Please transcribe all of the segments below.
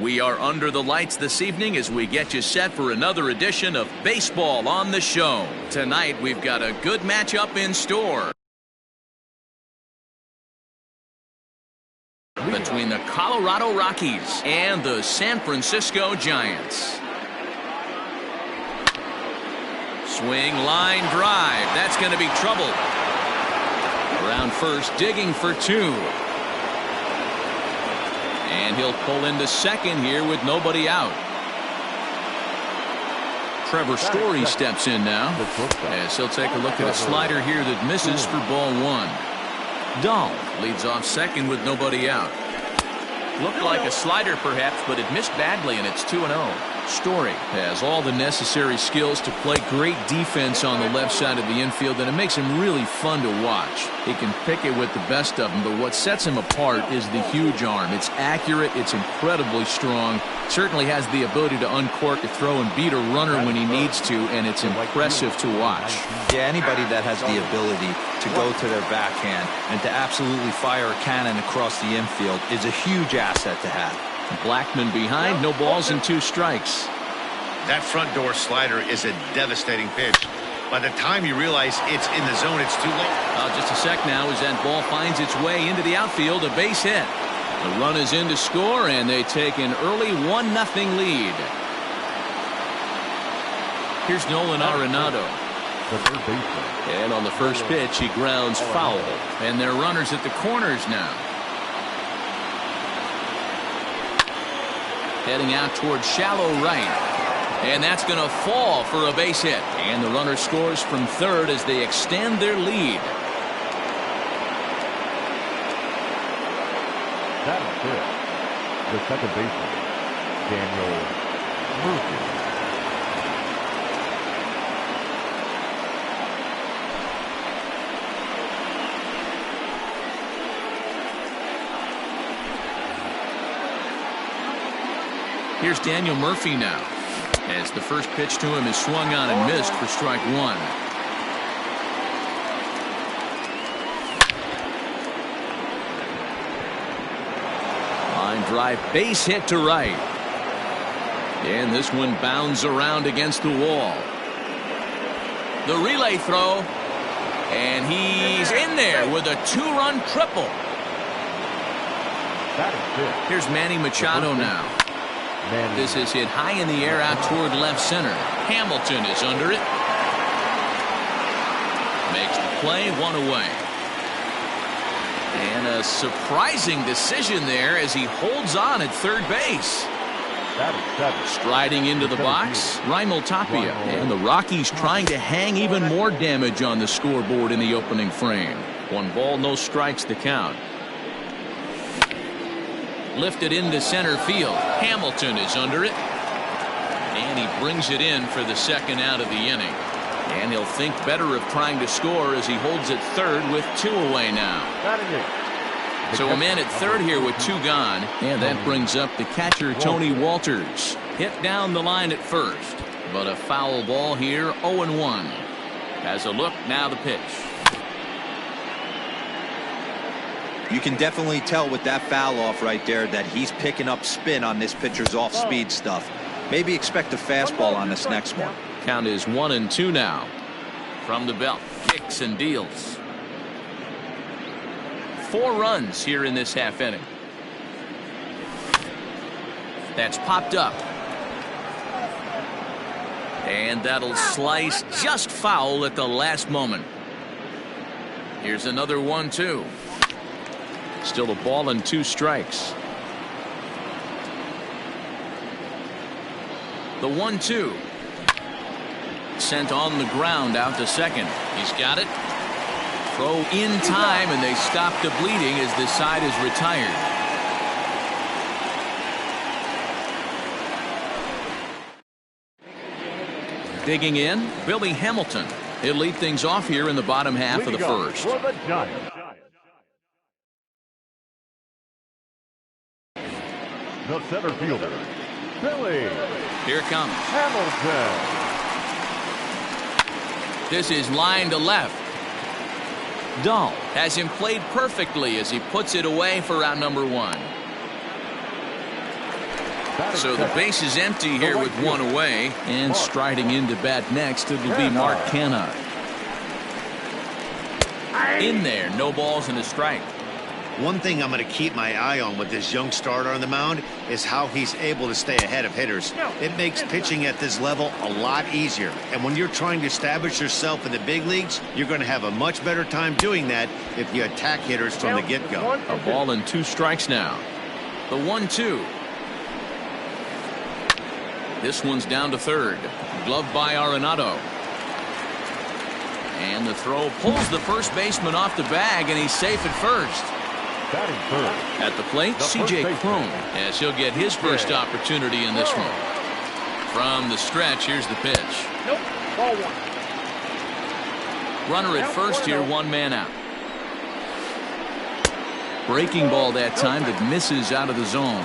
We are under the lights this evening as we get you set for another edition of Baseball on the Show. Tonight, we've got a good matchup in store between the Colorado Rockies and the San Francisco Giants. Swing, line, drive. That's going to be trouble. Around first, digging for two. And he'll pull into second here with nobody out. Trevor Story steps in now as he'll take a look at a slider here that misses for ball one. Dahl leads off second with nobody out. Looked like a slider perhaps, but it missed badly, and it's 2-0. Story has all the necessary skills to play great defense on the left side of the infield, and it makes him really fun to watch. He can pick it with the best of them, but what sets him apart is the huge arm. It's accurate, it's incredibly strong, certainly has the ability to uncork a throw and beat a runner when he needs to, and it's impressive to watch. Yeah, anybody that has the ability to go to their backhand and to absolutely fire a cannon across the infield is a huge asset to have. Blackman behind, no balls and 2 strikes. That front door slider is a devastating pitch. By the time you realize it's in the zone, it's too late. Just a sec now as that ball finds its way into the outfield, a base hit. The run is in to score, and they take an early 1-0 lead. Here's Nolan Arenado. And on the first pitch, he grounds foul. And they're runners at the corners now. Heading out towards shallow right. And that's going to fall for a base hit. And the runner scores from third as they extend their lead. That is it. The second baseman, Daniel Murphy. Here's Daniel Murphy now, as the first pitch to him is swung on and missed for strike one. Line drive, base hit to right. And this one bounds around against the wall. The relay throw, and he's in there with a 2-run triple. Here's Manny Machado now. This is hit high in the air out toward left center. Hamilton is under it. Makes the play, 1 away. And a surprising decision there as he holds on at third base. Striding into the box, Raimel Tapia. And the Rockies trying to hang even more damage on the scoreboard in the opening frame. 1 ball, no strikes to count. Lifted into center field. Hamilton is under it. And he brings it in for the second out of the inning. And he'll think better of trying to score as he holds at third with 2 away now. So a man at third here with 2 gone. And that brings up the catcher, Tony Walters. Hit down the line at first. But a foul ball here, 0-1. Has a look, now the pitch. You can definitely tell with that foul off right there that he's picking up spin on this pitcher's off-speed stuff. Maybe expect a fastball on this next one. Count is 1-2 now. From the belt, kicks and deals. 4 runs here in this half inning. That's popped up. And that'll slice just foul at the last moment. Here's another 1-2. Still a ball and 2 strikes. The 1-2. Sent on the ground out to second. He's got it. Throw in time, and they stop the bleeding as this side is retired. Digging in, Billy Hamilton. He'll lead things off here in the bottom half of the first. The center fielder, Billy. Here it comes. Hamilton. This is line to left. Dahl has him played perfectly as he puts it away for out number 1. So the base is empty here with one away, and striding into bat next, it'll be Mark Canha. In there, no balls and a strike. One thing I'm going to keep my eye on with this young starter on the mound is how he's able to stay ahead of hitters. It makes pitching at this level a lot easier. And when you're trying to establish yourself in the big leagues, you're going to have a much better time doing that if you attack hitters from the get-go. A ball and 2 strikes now. The 1-2. This one's down to third. Gloved by Arenado. And the throw pulls the first baseman off the bag, and he's safe at first. At the plate, C.J. Cron, as he'll get his first opportunity in this one. From the stretch, here's the pitch. Nope, ball 1. Runner at first here, 1 man out. Breaking ball that time that misses out of the zone.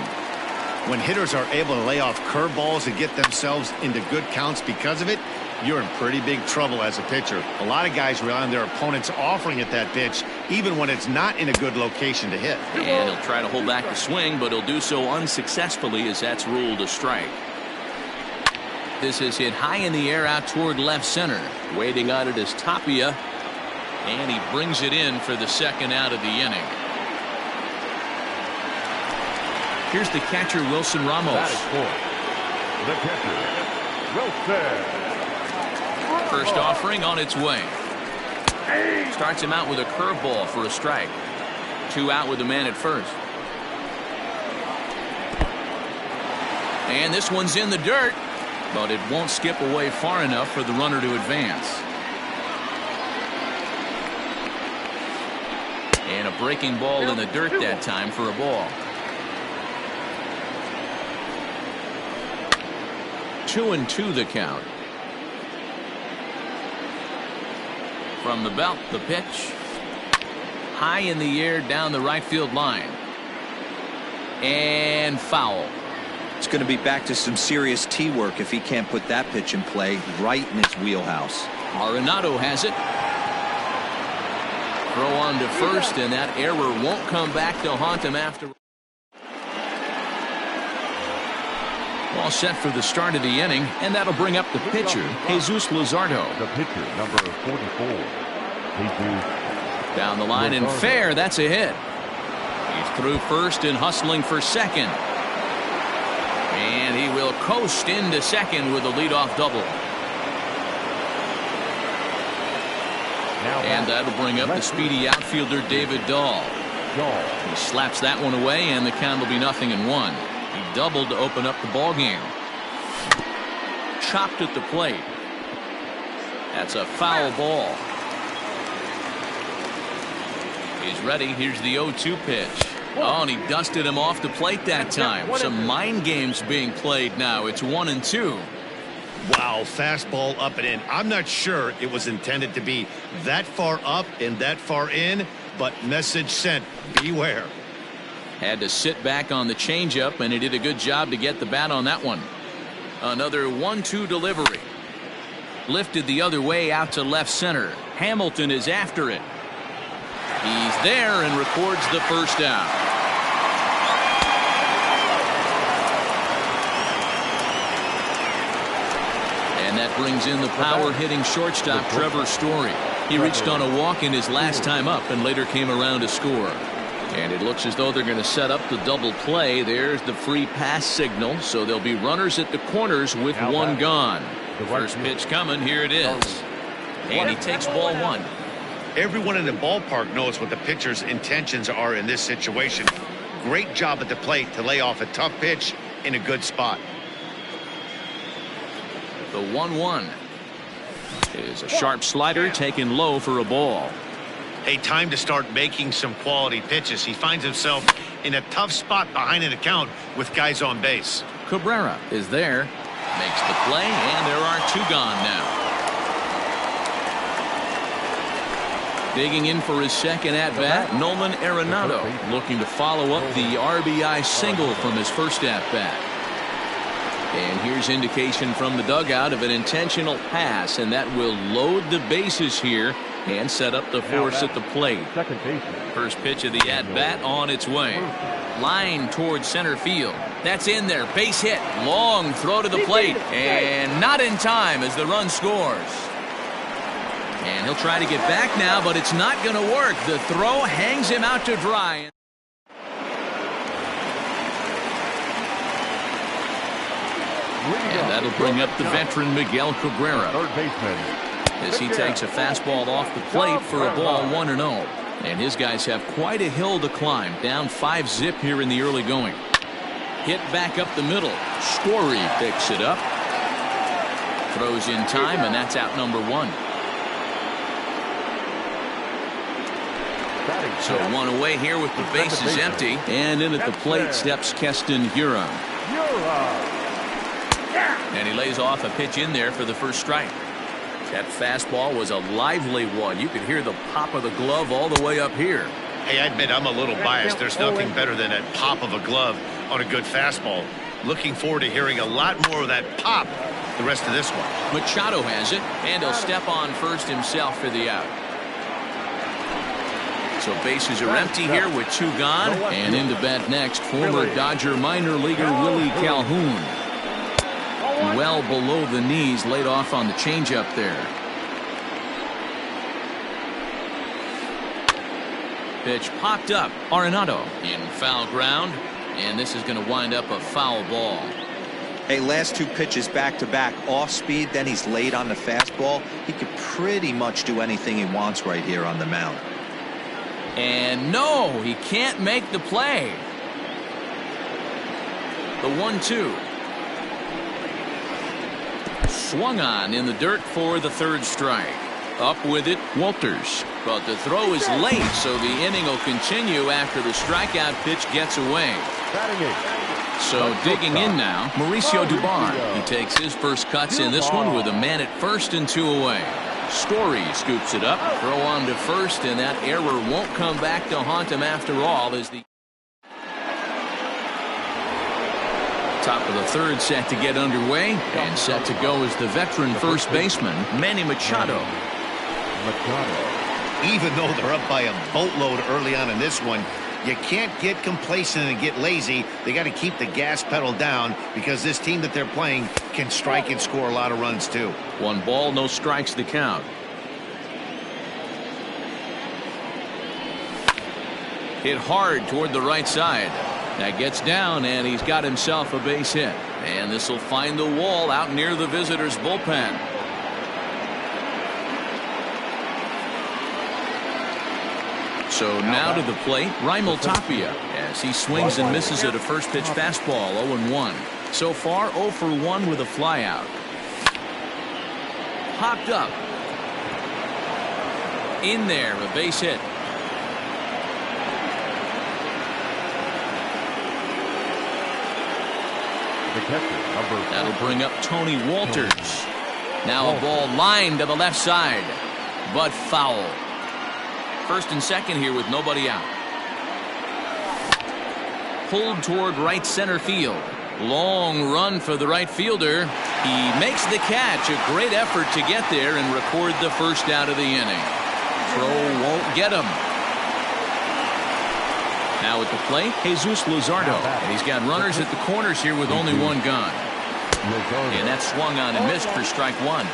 When hitters are able to lay off curveballs and get themselves into good counts because of it, you're in pretty big trouble as a pitcher. A lot of guys rely on their opponents offering at that pitch, even when it's not in a good location to hit. And he'll try to hold back the swing, but he'll do so unsuccessfully as that's ruled a strike. This is hit high in the air out toward left center. Waiting on it is Tapia, and he brings it in for the second out of the inning. Here's the catcher, Wilson Ramos. The catcher, Wilson. First offering on its way. Starts him out with a curveball for a strike. 2 out with the man at first. And this one's in the dirt, but it won't skip away far enough for the runner to advance. And a breaking ball in the dirt that time for a ball. 2-2 the count. From the belt, the pitch. High in the air down the right field line. And foul. It's going to be back to some serious tee work if he can't put that pitch in play right in his wheelhouse. Arenado has it. Throw on to first, and that error won't come back to haunt him after. All set for the start of the inning, and that'll bring up the pitcher, Jesus Luzardo. The pitcher, number 44. Jesus. Down the line and fair, that's a hit. He's through first and hustling for second. And he will coast into second with a leadoff double. And that'll bring up the speedy outfielder, David Dahl. He slaps that one away, and the count will be 0-1. He doubled to open up the ball game. Chopped at the plate. That's a foul ball. He's ready. Here's the 0-2 pitch. Oh, and he dusted him off the plate that time. Some mind games being played now. It's 1-2. Wow, fastball up and in. I'm not sure it was intended to be that far up and that far in, but message sent. Beware. Had to sit back on the changeup, and he did a good job to get the bat on that one. Another 1-2 delivery. Lifted the other way out to left center. Hamilton is after it. He's there and records the first out. And that brings in the power-hitting shortstop, Trevor Story. He reached on a walk in his last time up and later came around to score. And it looks as though they're going to set up the double play. There's the free pass signal, so there'll be runners at the corners with one gone. The first pitch coming, here it is. And he takes ball 1. Everyone in the ballpark knows what the pitcher's intentions are in this situation. Great job at the plate to lay off a tough pitch in a good spot. The 1-1 is a sharp slider taken low for a ball. Hey, time to start making some quality pitches. He finds himself in a tough spot behind an account with guys on base. Cabrera is there, makes the play, and there are 2 gone now. Digging in for his second at-bat, Nolan Arenado, looking to follow up the RBI single from his first at-bat. And here's indication from the dugout of an intentional pass, and that will load the bases here and set up the force at the plate. Second baseman. First pitch of the at-bat on its way. Line towards center field. That's in there. Base hit. Long throw to the plate. And not in time as the run scores. And he'll try to get back now, but it's not going to work. The throw hangs him out to dry. And that'll bring up the veteran Miguel Cabrera. Third baseman. As he takes a fastball off the plate for a ball 1-0. And his guys have quite a hill to climb. Down 5-zip here in the early going. Hit back up the middle. Story picks it up. Throws in time, and that's out number 1. So one away here with the bases empty. And in at the plate steps Keston Hiura. And he lays off a pitch in there for the first strike. That fastball was a lively one. You could hear the pop of the glove all the way up here. Hey, I admit I'm a little biased. There's nothing better than that pop of a glove on a good fastball. Looking forward to hearing a lot more of that pop the rest of this one. Machado has it, and he'll step on first himself for the out. So bases are empty here with 2 gone. And into bat next, former Dodger minor leaguer Willie Calhoun. Well below the knees, laid off on the changeup there. Pitch popped up. Arenado in foul ground, and this is going to wind up a foul ball. Hey, last 2 pitches back-to-back off speed, then he's laid on the fastball. He could pretty much do anything he wants right here on the mound. And no, he can't make the play. The 1-2. Swung on in the dirt for the 3rd strike. Up with it, Walters. But the throw is late, so the inning will continue after the strikeout pitch gets away. So digging in now, Mauricio Dubon. He takes his first cuts in this one with a man at first and 2 away. Story scoops it up, throw on to first, and that error won't come back to haunt him after all as the top of the 3rd set to get underway, and set to go is the veteran first baseman Manny Machado. Even though they're up by a boatload early on in this one, you can't get complacent and get lazy. They got to keep the gas pedal down because this team that they're playing can strike and score a lot of runs too. 1 ball, no strikes to count. Hit hard toward the right side. That gets down, and he's got himself a base hit. And this will find the wall out near the visitors' bullpen. So now to the plate, Raimel Tapia, as he swings and misses at a first pitch fastball, 0-1. So far, 0 for 1 with a flyout. Popped up. In there, a base hit. That'll bring up Tony Walters. Now a ball lined to the left side, but foul. First and second here with nobody out. Pulled toward right center field. Long run for the right fielder. He makes the catch. A great effort to get there and record the first out of the inning. Throw won't get him. Now at the plate, Jesus Luzardo. And he's got runners at the corners here with only 1 gone. And that swung on and missed for strike 1.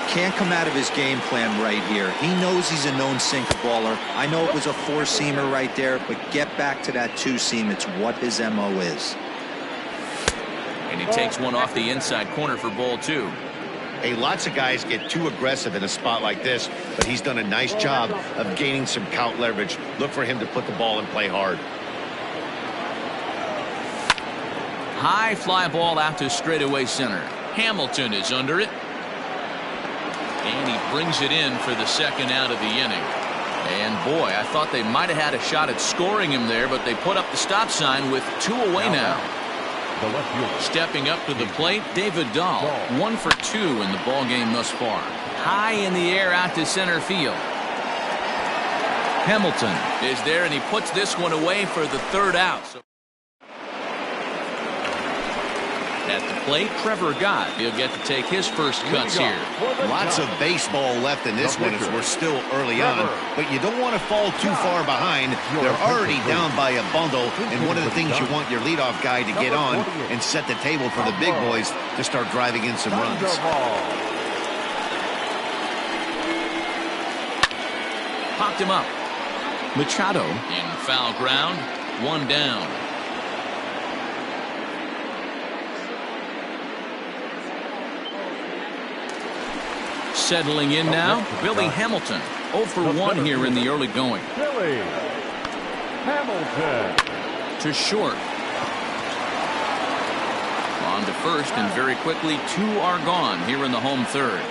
Can't come out of his game plan right here. He knows he's a known sinker baller. I know it was a 4-seamer right there, but get back to that 2-seam. It's what his MO is. And he takes one off the inside corner for ball 2. Hey, lots of guys get too aggressive in a spot like this, but he's done a nice job of gaining some count leverage. Look for him to put the ball and play hard. High fly ball out to straightaway center. Hamilton is under it. And he brings it in for the second out of the inning. And boy, I thought they might have had a shot at scoring him there, but they put up the stop sign with 2 away now. Stepping up to the plate, David Dahl. 1 for 2 in the ball game thus far. High in the air out to center field. Hamilton is there, and he puts this one away for the 3rd out. At the plate, Trevor Gott. He'll get to take his first cuts here. Lots of baseball left in this one as we're still early on, but you don't want to fall too far behind. They're already down by a bundle, and one of the things you want your leadoff guy to get on and set the table for the big boys to start driving in some runs. Popped him up. Machado in foul ground. One down. Settling in now, Billy Hamilton. 0 for 1 here in the early going. Billy Hamilton. To short. On to first, and very quickly 2 are gone here in the home third.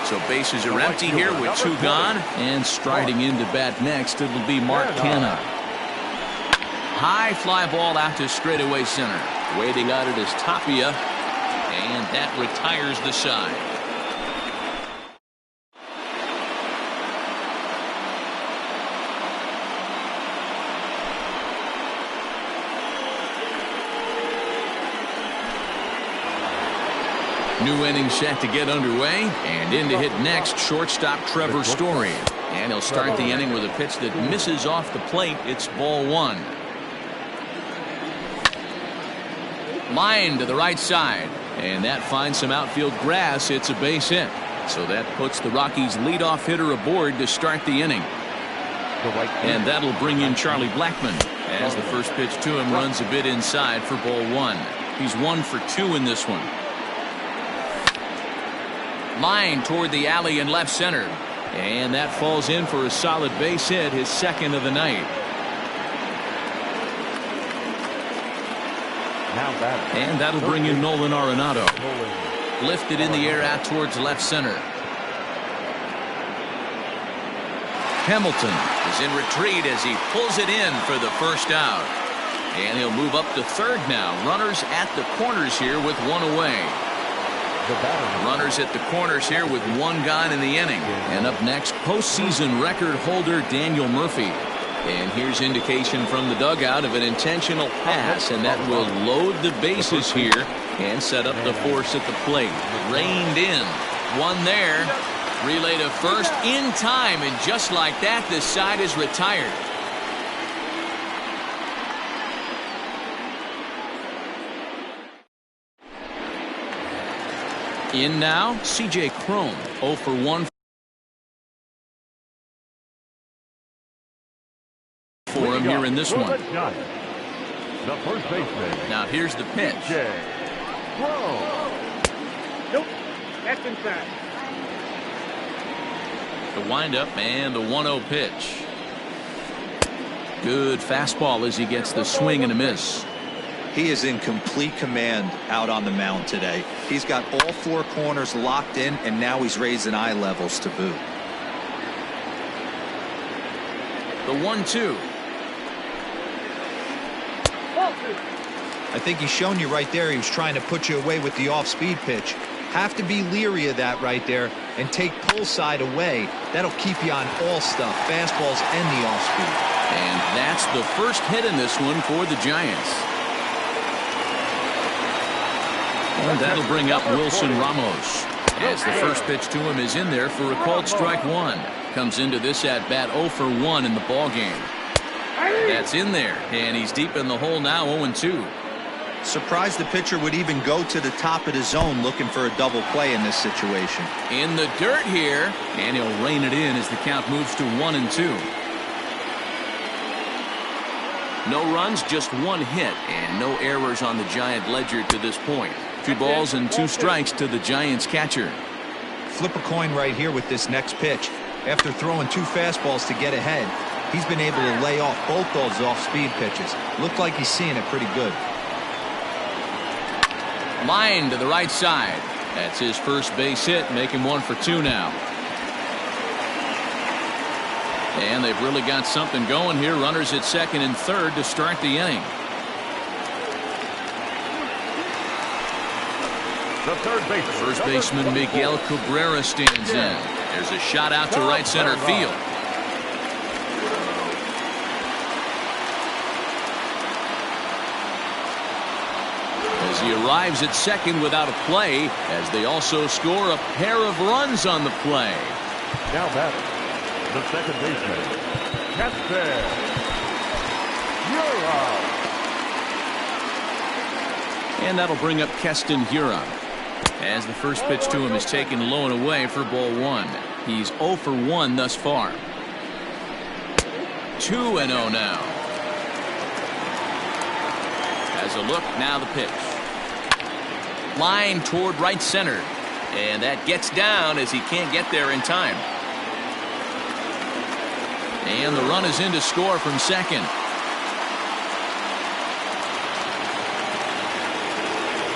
So bases are empty here with 2 gone. And striding into bat next, it'll be Mark Canha. High fly ball out to straightaway center. Waiting on it is Tapia. And that retires the side. New inning set to get underway, and in to hit next, shortstop Trevor Story. And he'll start the inning with a pitch that misses off the plate. It's ball 1. Line to the right side. And that finds some outfield grass. It's a base hit. So that puts the Rockies' leadoff hitter aboard to start the inning. And that'll bring in Charlie Blackmon as the first pitch to him runs a bit inside for ball 1. He's 1 for 2 in this one. Line toward the alley in left center. And that falls in for a solid base hit, his second of the night. And that'll bring in Nolan Arenado. Lifted in the air out towards left center. Hamilton is in retreat as he pulls it in for the first out. And he'll move up to third now. Runners at the corners here with 1 away. Runners at the corners here with 1 gone in the inning. And up next, postseason record holder Daniel Murphy. And here's indication from the dugout of an intentional pass, and that will load the bases here and set up the force at the plate. Reined in. 1 there. Relay to first in time, and just like that, the side is retired. In now, C.J. Cron. 0 for 1. For him here in this one. The first baseman. Now here's the pitch. Nope, that's inside. The windup and the 1-0 pitch. Good fastball as he gets the swing and a miss. He is in complete command out on the mound today. He's got all 4 corners locked in, and now he's raising eye levels to boot. The 1-2. I think he's shown you right there he was trying to put you away with the off-speed pitch. Have to be leery of that right there and take pull side away. That'll keep you on all stuff, fastballs and the off-speed. And that's the first hit in this one for the Giants. And that'll bring up Wilson Ramos as the first pitch to him is in there for a called strike 1. Comes into this at bat 0 for 1 in the ball game. That's in there, and he's deep in the hole now. 0-2. Surprised the pitcher would even go to the top of the zone looking for a double play in this situation. In the dirt here, and he'll rein it in as the count moves to 1-2. No runs, just 1 hit, and no errors on the Giant ledger to this point. 2 balls and 2 strikes to the Giants catcher. Flip a coin right here with this next pitch. After throwing 2 fastballs to get ahead, he's been able to lay off both those off-speed pitches. Looked like he's seeing it pretty good. Line to the right side. That's his first base hit, making 1 for 2 now. And they've really got something going here. Runners at second and third to start the inning. The third baseman. First baseman Miguel Cabrera stands in. There's a shot out to right center field. as he arrives at second without a play, as they also score a pair of runs on the play. Now batting, the second baseman, Keston Huron. And that'll bring up Keston Huron, as the first pitch to him is taken low and away for ball one. He's 0 for 1 thus far. 2-0 now. As a look, now the pitch. Line toward right center. And that gets down as he can't get there in time. And the run is in to score from second.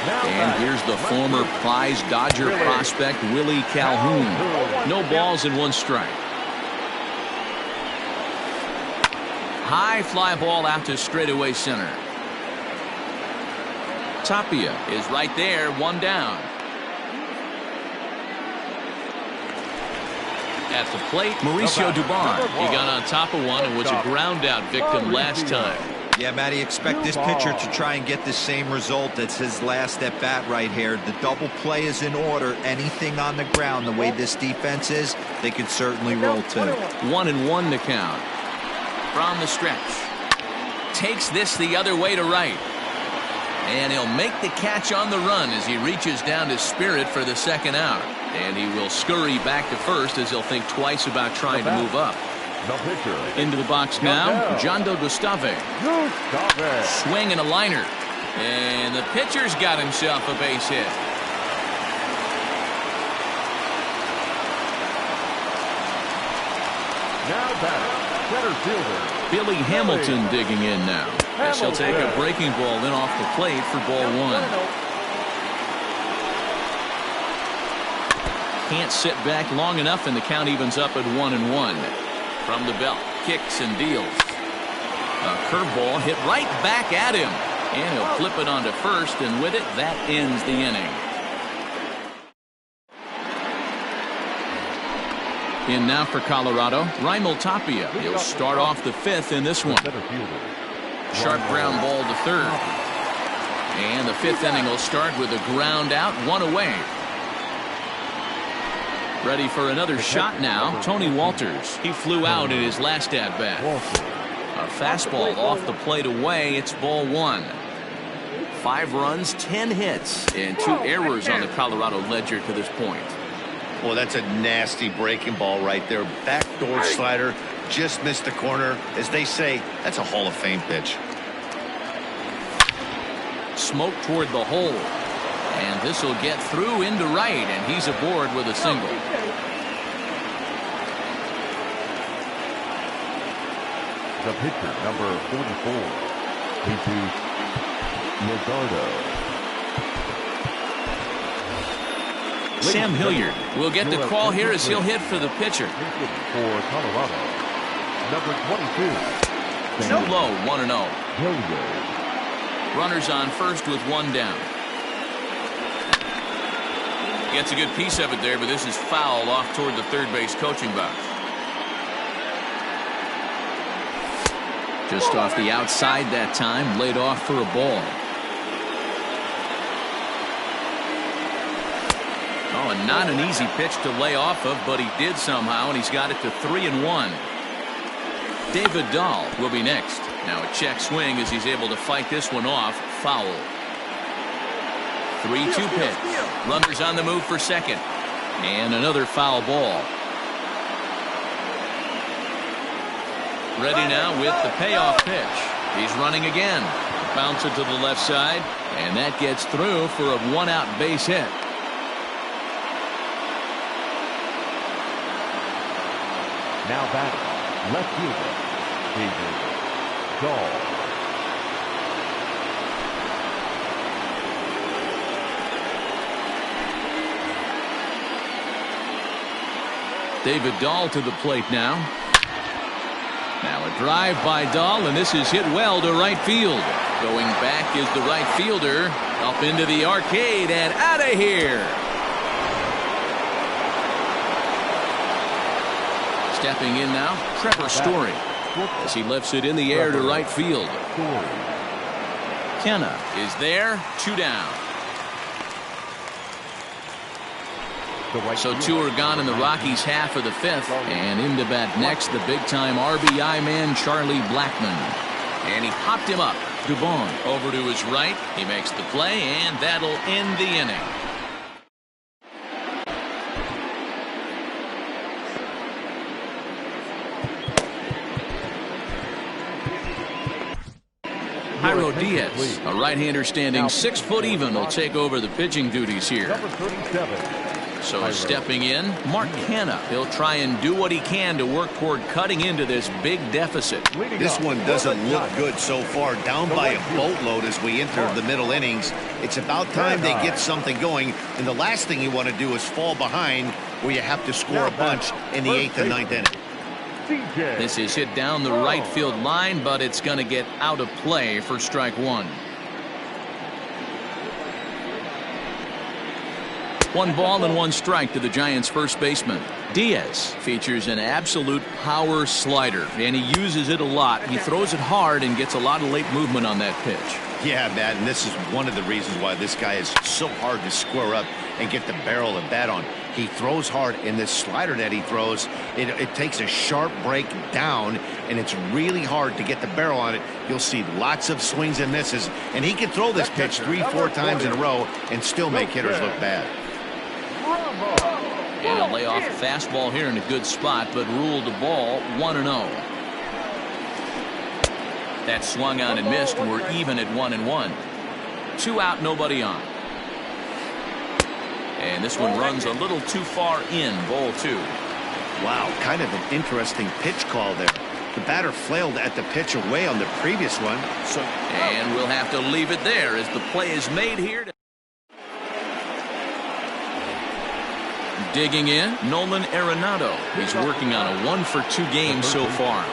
And here's the former prize Dodger prospect, Willie Calhoun. No balls and 1 strike. High fly ball out to straightaway center. Tapia is right there, 1 down. At the plate, Mauricio Dubon. He got on top of one and was a ground out victim last time. Yeah, Matty, expect this pitcher to try and get the same result as his last at bat right here. The double play is in order. Anything on the ground, the way this defense is, they could certainly roll too. 1-1 to count. From the stretch. Takes this the other way to right. And he'll make the catch on the run as he reaches down to Spirit for the second out. And he will scurry back to first as he'll think twice about trying to move up. The pitcher. Into the box now, Jondo Gustave. Swing and a liner. And the pitcher's got himself a base hit. Now batting, center fielder Billy Hamilton digging in now. As he'll take a breaking ball then off the plate for ball one. Can't sit back long enough, and the count evens up at 1-1. From the belt, kicks and deals. A curveball hit right back at him. And he'll flip it onto first, and with it, that ends the inning. In now for Colorado, Raimel Tapia. He'll start off the 5th in this one. Sharp ground ball to third. And the 5th inning will start with a ground out, 1 away. Ready for another shot now, Tony Walters. He flew out in his last at-bat. A fastball off the plate away. It's ball 1. 5 runs, 10 hits, and 2 errors on the Colorado ledger to this point. Well, that's a nasty breaking ball right there. Backdoor slider, just missed the corner. As they say, that's a Hall of Fame pitch. Smoke toward the hole. And this will get through into right, and he's aboard with a single. The pitcher, number 44, Jesus Luzardo. Sam Hilliard will get the call here as he'll hit for the pitcher. For Colorado, number 22. Too low, 1-0. Hilliard. Runners on first with 1 down. Gets a good piece of it there, but this is foul off toward the third base coaching box. Just off the outside that time, laid off for a ball. Oh, and not an easy pitch to lay off of, but he did somehow, and he's got it to 3-1. David Dahl will be next. Now a check swing as he's able to fight this one off. Foul. 3-2 pitch. Runners on the move for second. And another foul ball. Ready now with the payoff pitch. He's running again. Bounce it to the left side. And that gets through for a 1-out base hit. Now batting, left fielder, David Dahl. David Dahl to the plate now. Now a drive by Dahl, and this is hit well to right field. Going back is the right fielder. Up into the arcade and out of here. Stepping in now, Trevor Story, as he lifts it in the air to right field. McKenna is there, 2 down. So 2 are gone in the Rockies' half of the 5th. And in to bat next, the big-time RBI man, Charlie Blackmon. And he hopped him up. Dubon over to his right. He makes the play, and that'll end the inning. Jairo Diaz, a right-hander standing 6 foot even, will take over the pitching duties here. Number 37. So stepping in, Mark Canha. He'll try and do what he can to work toward cutting into this big deficit. This one doesn't look good so far. Down by a boatload as we enter the middle innings. It's about time they get something going. And the last thing you want to do is fall behind where you have to score a bunch in the 8th and 9th inning. This is hit down the right field line, but it's going to get out of play for strike 1. 1 ball and 1 strike to the Giants' first baseman. Diaz features an absolute power slider, and he uses it a lot. He throws it hard and gets a lot of late movement on that pitch. Yeah, Matt, and this is one of the reasons why this guy is so hard to square up and get the barrel of bat on. He throws hard, and this slider that he throws, it takes a sharp break down, and it's really hard to get the barrel on it. You'll see lots of swings and misses, and he can throw this pitch 3-4 times in a row and still make hitters look bad. And he'll lay off a fastball here in a good spot, but ruled the ball 1-0. That swung on and missed. We're even at 1-1. 2 out, nobody on. And this one runs a little too far in, ball 2. Wow, kind of an interesting pitch call there. The batter flailed at the pitch away on the previous one. And we'll have to leave it there as the play is made here. Digging in, Nolan Arenado. He's working on a 1-for-2 game so far.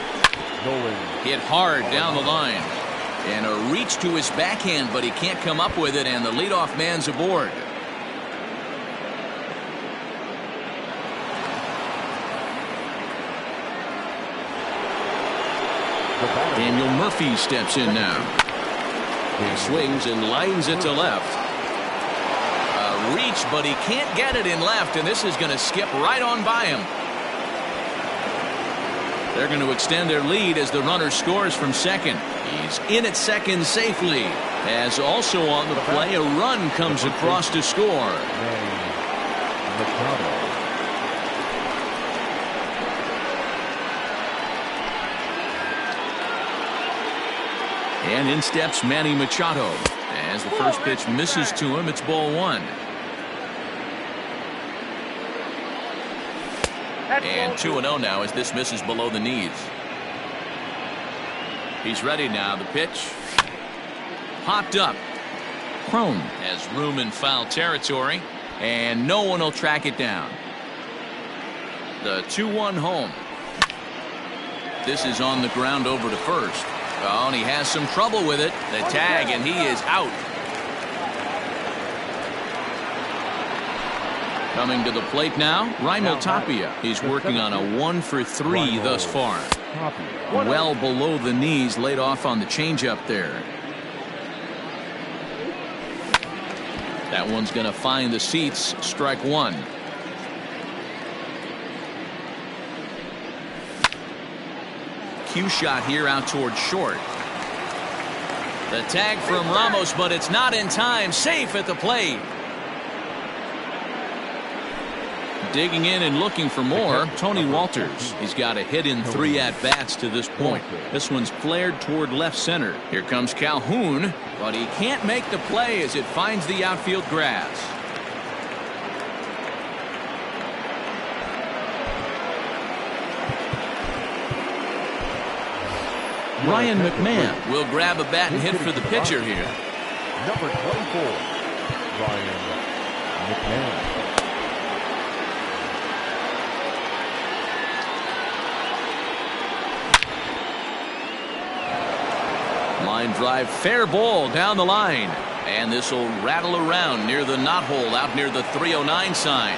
Hit hard down the line. And a reach to his backhand, but he can't come up with it, and the leadoff man's aboard. Daniel Murphy steps in now. He swings and lines it to left. A reach, but he can't get it in left, and this is going to skip right on by him. They're going to extend their lead as the runner scores from second. He's in at second safely. As also on the play, a run comes across to score. And in steps Manny Machado. As the first pitch misses to him, it's ball 1. And 2-0 now as this misses below the knees. He's ready now. The pitch popped up. Crone has room in foul territory, and no one will track it down. The 2-1 home. This is on the ground over to first. Oh, and he has some trouble with it. The tag, and he is out. Coming to the plate now, Raimel Tapia. He's working on a 1-for-3 thus far. Well below the knees, laid off on the changeup there. That one's going to find the seats. Strike 1. Cue shot here out towards short. The tag from Ramos, but it's not in time. Safe at the plate. Digging in and looking for more, Tony Walters. He's got a hit in 3 at-bats to this point. This one's flared toward left center. Here comes Calhoun, but he can't make the play as it finds the outfield grass. Ryan McMahon will grab a bat and hit for the pitcher here. Number 24, Ryan McMahon. Line drive, fair ball down the line. And this will rattle around near the knot hole out near the 309 sign.